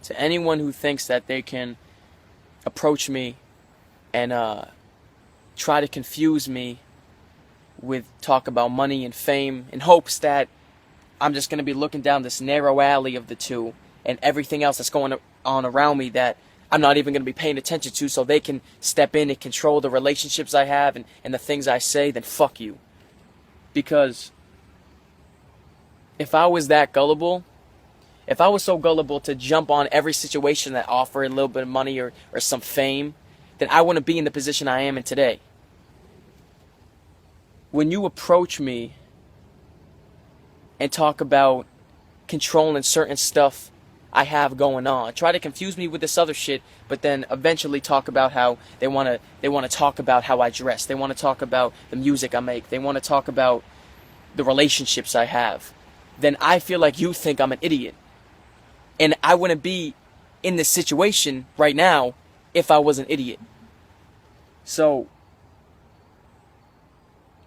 to anyone who thinks that they can approach me and try to confuse me with talk about money and fame in hopes that I'm just going to be looking down this narrow alley of the two and everything else that's going on around me that I'm not even going to be paying attention to, so they can step in and control the relationships I have and the things I say, then fuck you. Because if I was that gullible, if I was so gullible to jump on every situation that offered a little bit of money or some fame, then I wouldn't be in the position I am in today. When you approach me and talk about controlling certain stuff I have going on, try to confuse me with this other shit, but then eventually talk about how they want to talk about how I dress. They want to talk about the music I make. They want to talk about the relationships I have. Then I feel like you think I'm an idiot. And I wouldn't be in this situation right now if I was an idiot. So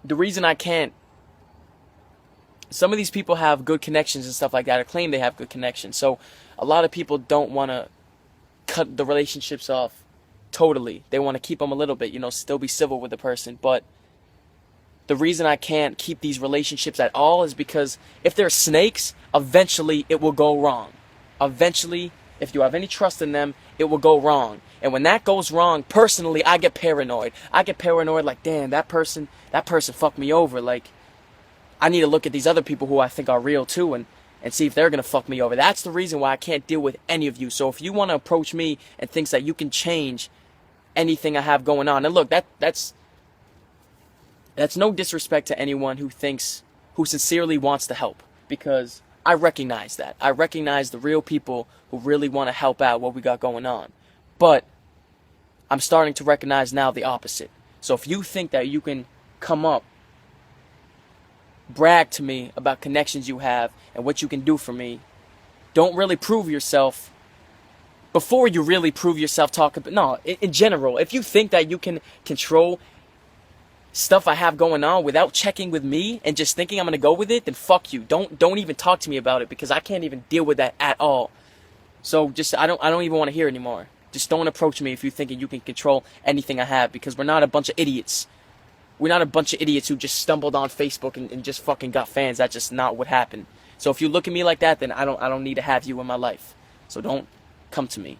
the reason I can't, some of these people have good connections and stuff like that, or claim they have good connections. So a lot of people don't want to cut the relationships off totally. They want to keep them a little bit, still be civil with the person. But the reason I can't keep these relationships at all is because if they're snakes, eventually it will go wrong. Eventually, if you have any trust in them, it will go wrong. And when that goes wrong, personally, I get paranoid. I get paranoid like, damn, that person fucked me over. Like, I need to look at these other people who I think are real too and see if they're going to fuck me over. That's the reason why I can't deal with any of you. So if you want to approach me and thinks that you can change anything I have going on, and look, that's no disrespect to anyone who sincerely wants to help, because I recognize that. I recognize the real people who really want to help out what we got going on. But I'm starting to recognize now the opposite. So if you think that you can come up, brag to me about connections you have and what you can do for me, don't really prove yourself before you really prove yourself. In general, if you think that you can control stuff I have going on without checking with me and just thinking I'm going to go with it, then fuck you. Don't even talk to me about it, because I can't even deal with that at all. So just I don't even want to hear anymore. Just don't approach me if you're thinking you can control anything I have, because we're not a bunch of idiots. We're not a bunch of idiots who just stumbled on Facebook and just fucking got fans. That's just not what happened. So if you look at me like that, then I don't need to have you in my life. So don't come to me.